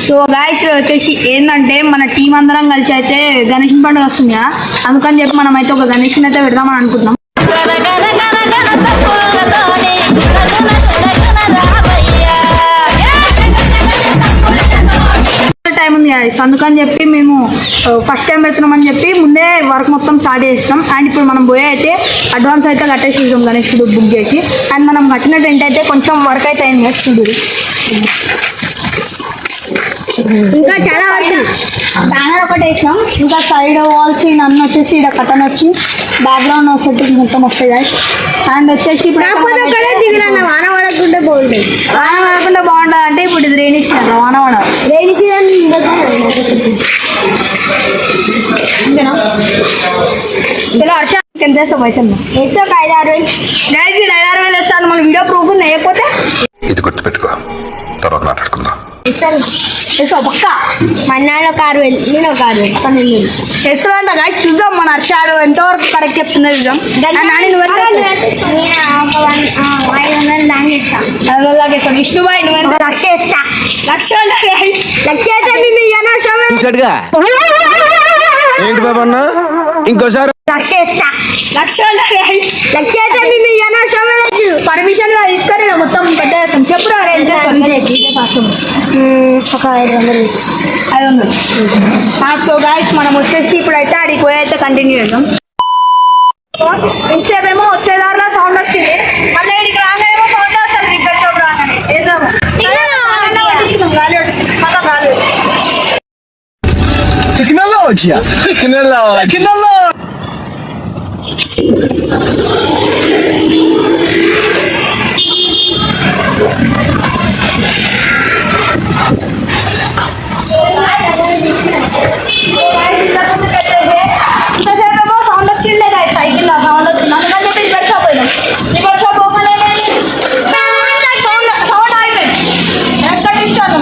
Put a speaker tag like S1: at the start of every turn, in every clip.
S1: So guys వచ్చేసి ఏంటంటే మన టీం అందరం కలిసి అయితే గణేష్ పండుగ వస్తుంది కదా, అందుకని చెప్పి మనం అయితే ఒక గణేష్ని అయితే పెడదామని అనుకుంటున్నాం. టైం ఉంది గాయస్, అందుకని చెప్పి మేము ఫస్ట్ టైం పెడుతున్నామని చెప్పి ముందే వర్క్ మొత్తం స్టార్ట్ చేస్తాం. అండ్ ఇప్పుడు మనం పోయి అయితే అడ్వాన్స్ అయితే కట్టేసిస్తాం గణేష్ బుక్ చేసి. అండ్ మనం కట్టిన టెంట్ అయితే కొంచెం వర్క్ అయితే అయింది కదా చూడు, ఇంకా చాలా వరకు బ్యానర్ ఒకటి వేసినాం. ఇంకా సైడ్ వాల్స్ నన్ను వచ్చేసి ఇక్కడ కటన్ వచ్చి బ్యాక్గ్రౌండ్ సెట్టింగ్ మొత్తం వస్తాయి గాయస్. అండ్ వచ్చేసి ఇప్పుడు వాన పడకుండా బాగుంటుంది. వాన పడకుండా బాగుంటుంది అంటే ఇప్పుడు ఇది రైనీ సీజన్, వాన పడదు. రైనీ సీజన్ అంతేనా? ఇలా హర్ష ఎంత వేస్తాం పైసలు వేస్తే ఒక 5-6 వేలు గైస్. 5-6 వేలు వేస్తాను. మన వీడియో ప్రూఫ్ లేకపోతే
S2: ఇది గుర్తుపెట్టుకో, తర్వాత మాట్లాడుకుందాం.
S1: పక్క మన్నాడు ఒక 6 వేలు, నేను ఒక 6 వేలు 12 వేలు వేస్తా అంట గాయ. చూద్దాం మన హర్షాడు ఎంతవరకు కరెక్ట్ చెప్తున్నా చూద్దాం. విష్ణుబాయ్ నువ్వు లక్ష వేస్తా. లక్ష
S3: ఏంటి బాబా అన్న ఇంకోసారి
S1: లక్ష వేస్తా. లక్ష పర్మిషన్ గా తీసుకొని మొత్తం పెద్ద చేస్తాం. చెప్పురా ఒక 500. సో గాయస్ మనం వచ్చేసి ఇప్పుడైతే అడిగి పోయి అయితే కంటిన్యూ చేద్దాం. ఇంతసేపేమో వచ్చేదారిలో సౌండ్ వచ్చింది, మళ్ళీ ఇక్కడికి రాగానేమో సౌండ్ వస్తుంది. ఇక్కడ షాప్ రాగానే వేద్దాము ఇంతసేపేమో సౌండ్ వచ్చిండే కదా సైకిల్ సౌండ్ వచ్చింది, అందుకని చెప్పి రిపేర్ షాప్ పోయినాం. Repair shop open sound sound ఆగిపోయింది. ఎక్కడ ఇస్తాను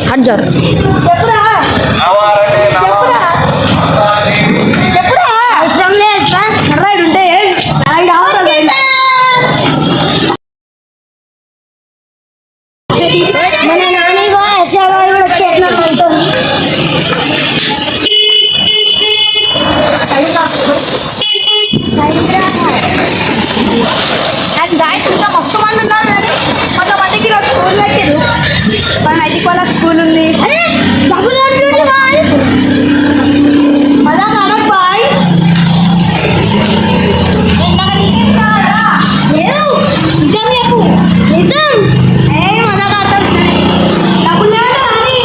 S1: హజార్ చెప్పురా చెప్పురా అవసరం లేదు సార్. రైడ్ ఉంటే మన నాని యశాబాయి కూడా వచ్చేసిన ఉంటుంది. అండ్ గాయస్ ఇంకా మొత్తం మంది ఉన్నారు కానీ కొంతమందికి ఈరోజు స్కూల్ పెట్టారు. మన 5 వాళ్ళ స్కూల్ ఉంది. మజా కానక్ బాయ్ నిజం చెప్పు, నిజం మజా కాడతాం డబ్బులు లేదు అని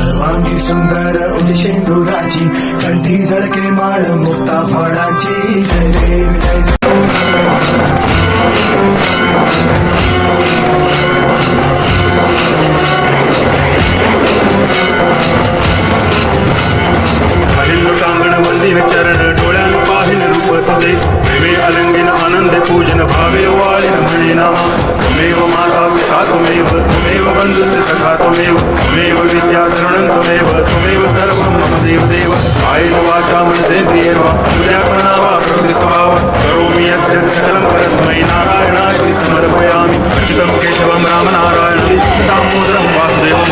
S4: सर्वांगी सुंदर उदिशेंदुराची कंठी झळके माळ मुक्ता फळाची जय देव जय
S5: टांगण वंदीन चरण डोळ्यान पाहिन रूप तुझे प्रेमे अलंगिन आनंद पूजन भावे वाळीन म्हणे नामा त्वमेव माता पिता त्वमेव बंधुश्च सखा त्वमेव विद्या तरुणं त्वमेव सर्वं मम देव देव कायेन वाचा मनसेन्द्रियेण वा तुझ्यार्पणा वा प्रकृति स्वभाव करोमि यद्यत् सकलं परस्मै नारायणाय समर्पयामि अच्युतं केशवं रामनारायणं दामोदरं वासुदेवम्.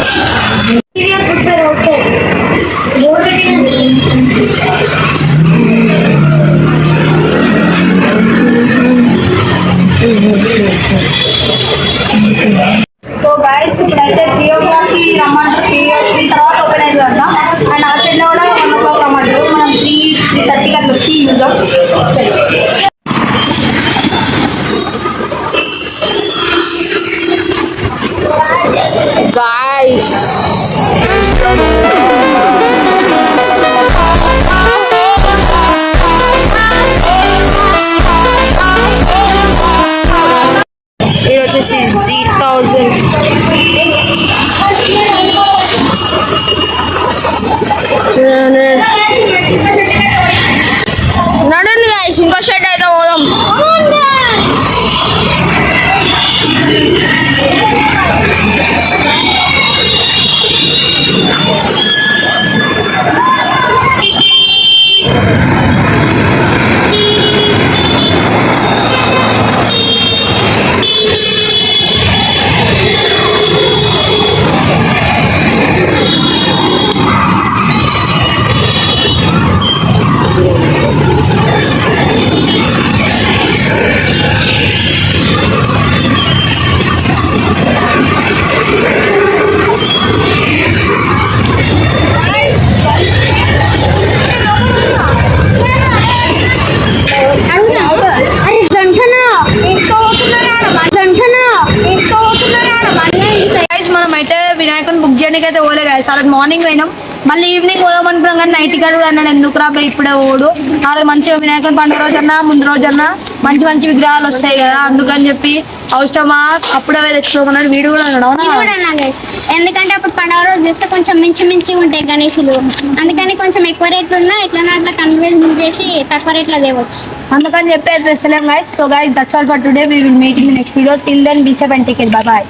S1: మార్నింగ్ పోయినాం, మళ్ళీ ఈవినింగ్ పోదాం అనుకున్నాం కానీ నైట్ గారు కూడా అన్నాడు ఎందుకు రాబోయి ఇప్పుడే ఓడు, ఆ రోజు మంచిగా వినాయకుని పండుగ రోజన్నా ముందు రోజన్నా మంచి మంచి విగ్రహాలు వస్తాయి కదా, అందుకని చెప్పి అవసరమా అప్పుడే తెచ్చుకోమన్నాడు. వీడు కూడా అన్నాడు. అవునా?
S6: ఇది కూడా అన్నా గైస్, ఎందుకంటే అప్పుడు పండుగ రోజు చేస్తే కొంచెం మించి ఉంటాయి గణేషులు, అందుకని కొంచెం ఎక్కువ రేట్లు ఉన్నా ఎట్లన్నా అట్లా కన్విన్స్ చేసి తక్కువ రేట్లో తేవచ్చు.
S1: అందుకని చెప్పి తెస్తలేం guys. So guys that's all for today, we will meet in next video. Till then be safe and take care. Bye bye.